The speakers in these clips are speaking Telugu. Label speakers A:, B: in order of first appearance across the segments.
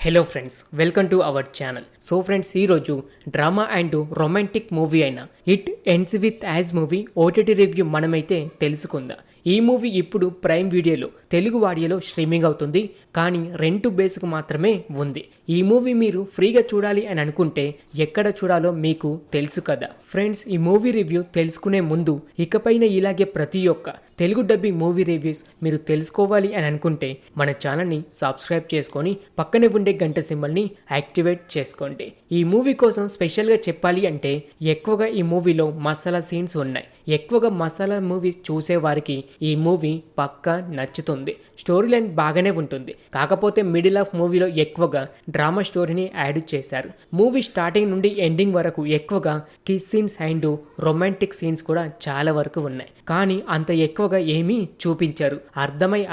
A: Hello friends, welcome to our channel. So friends, ఈరోజు డ్రామా అండ్ రొమాంటిక్ మూవీ అయిన it ends with us movie OTT review మనమైతే తెలుసుకుందాం. ఈ మూవీ ఇప్పుడు ప్రైమ్ వీడియోలో తెలుగు వాడియోలో స్ట్రీమింగ్ అవుతుంది, కానీ రెంట్ బేస్కు మాత్రమే ఉంది. ఈ మూవీ మీరు ఫ్రీగా చూడాలి అని అనుకుంటే ఎక్కడ చూడాలో మీకు తెలుసు కదా ఫ్రెండ్స్. ఈ మూవీ రివ్యూ తెలుసుకునే ముందు ఇకపైన ఇలాగే ప్రతి ఒక్క తెలుగు డబ్బింగ్ మూవీ రివ్యూస్ మీరు తెలుసుకోవాలి అని అనుకుంటే మన ఛానల్ని సబ్స్క్రైబ్ చేసుకొని పక్కనే ఉండే గంట సింబల్ని యాక్టివేట్ చేసుకోండి. ఈ మూవీ కోసం స్పెషల్గా చెప్పాలి అంటే ఎక్కువగా ఈ మూవీలో మసాలా సీన్స్ ఉన్నాయి. ఎక్కువగా మసాలా మూవీ చూసే వారికి ఈ మూవీ పక్కా నచ్చుతుంది. స్టోరీ లైన్ బాగానే ఉంటుంది, కాకపోతే మిడిల్ ఆఫ్ మూవీలో ఎక్కువగా డ్రామా స్టోరీని యాడ్ చేశారు. మూవీ స్టార్టింగ్ నుండి ఎండింగ్ వరకు ఎక్కువగా kiss scenes and romantic scenes కూడా చాలా వరకు ఉన్నాయి, కానీ అంత ఎక్కువగా ఏమీ చూపించారు.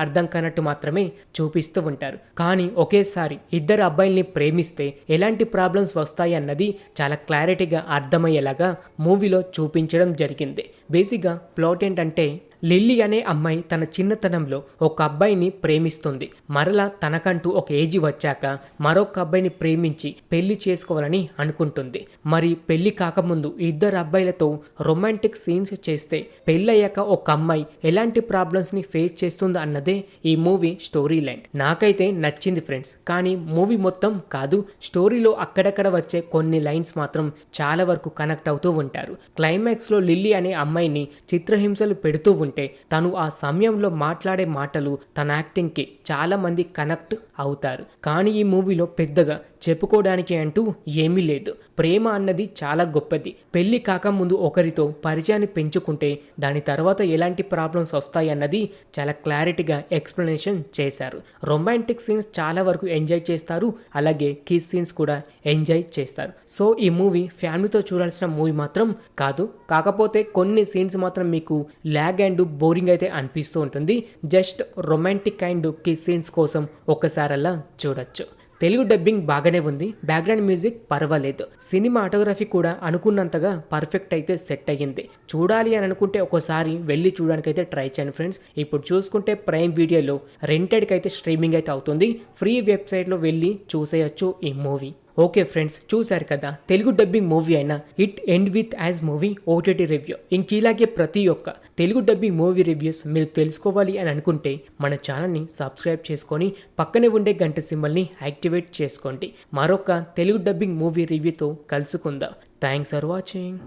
A: అర్థం కానట్టు మాత్రమే చూపిస్తూ ఉంటారు. కానీ ఒకేసారి ఇద్దరు అబ్బాయిల్ని ప్రేమిస్తే ఎలాంటి ప్రాబ్లమ్స్ వస్తాయి అన్నది చాలా క్లారిటీగా అర్థమయ్యేలాగా మూవీలో చూపించడం జరిగింది. బేసిక్గా ప్లాట్ ఏంటంటే, లిల్లీ అనే అమ్మాయి తన చిన్నతనంలో ఒక అబ్బాయిని ప్రేమిస్తుంది. మరలా తనకంటూ ఒక ఏజీ వచ్చాక మరొక అబ్బాయిని ప్రేమించి పెళ్లి చేసుకోవాలని అనుకుంటుంది. మరి పెళ్లి కాకముందు ఇద్దరు అబ్బాయిలతో రొమాంటిక్ సీన్స్ చేస్తే పెళ్ళయ్యాక ఒక అమ్మాయి ఎలాంటి ప్రాబ్లమ్స్ని ఫేస్ చేస్తుంది అన్నదే ఈ మూవీ స్టోరీ లైన్. నాకైతే నచ్చింది ఫ్రెండ్స్, కానీ మూవీ మొత్తం కాదు, స్టోరీలో అక్కడక్కడ వచ్చే కొన్ని లైన్స్ మాత్రం చాలా వరకు కనెక్ట్ అవుతూ ఉంటారు. క్లైమాక్స్లో లిల్లీ అనే అమ్మాయిని చిత్రహింసలు పెడుతూ ఉంటే తను ఆ సమయంలో మాట్లాడే మాటలు, తన యాక్టింగ్కి చాలా మంది కనెక్ట్ అవుతారు. కానీ ఈ మూవీలో పెద్దగా చెప్పుకోవడానికి అంటూ ఏమీ లేదు. ప్రేమ అన్నది చాలా గొప్పది. పెళ్లి కాకముందు ఒకరితో పరిచయాన్ని పెంచుకుంటే దాని తర్వాత ఎలాంటి ప్రాబ్లమ్స్ వస్తాయి అన్నది చాలా క్లారిటీగా ఎక్స్ప్లెనేషన్ చేశారు. రొమాంటిక్ సీన్స్ చాలా వరకు ఎంజాయ్ చేస్తారు, అలాగే కిస్ సీన్స్ కూడా ఎంజాయ్ చేస్తారు. సో ఈ మూవీ ఫ్యామిలీతో చూడాల్సిన మూవీ మాత్రం కాదు, కాకపోతే కొన్ని సీన్స్ మాత్రం మీకు ల్యాగ్ అండ్ బోరింగ్ అయితే అనిపిస్తూ ఉంటుంది. Just romantic and kiss scenes కోసం ఒక్కసారి అలా చూడొచ్చు. తెలుగు డబ్బింగ్ బాగానే ఉంది, బ్యాక్గ్రౌండ్ మ్యూజిక్ పర్వాలేదు, సినిమాటోగ్రఫీ కూడా అనుకున్నంతగా పర్ఫెక్ట్ అయితే సెట్ అయ్యింది. చూడాలి అని అనుకుంటే ఒకసారి వెళ్ళి చూడడానికి అయితే ట్రై చేయండి ఫ్రెండ్స్. ఇప్పుడు చూసుకుంటే ప్రైమ్ వీడియోలో రెంటెడ్కి అయితే స్ట్రీమింగ్ అయితే అవుతుంది. ఫ్రీ వెబ్సైట్లో వెళ్ళి చూసేయచ్చు ఈ మూవీ. ఓకే ఫ్రెండ్స్, చూశారు కదా తెలుగు డబ్బింగ్ మూవీ అయిన it ends with us movie OTT review. ఇంకీలాగే ప్రతి ఒక్క తెలుగు డబ్బింగ్ మూవీ రివ్యూస్ మీరు తెలుసుకోవాలి అని అనుకుంటే మన ఛానల్ని సబ్స్క్రైబ్ చేసుకొని పక్కనే ఉండే గంట సింబల్ని యాక్టివేట్ చేసుకోండి. మరొక తెలుగు డబ్బింగ్ మూవీ రివ్యూతో కలుసుకుందాం. Thanks for watching.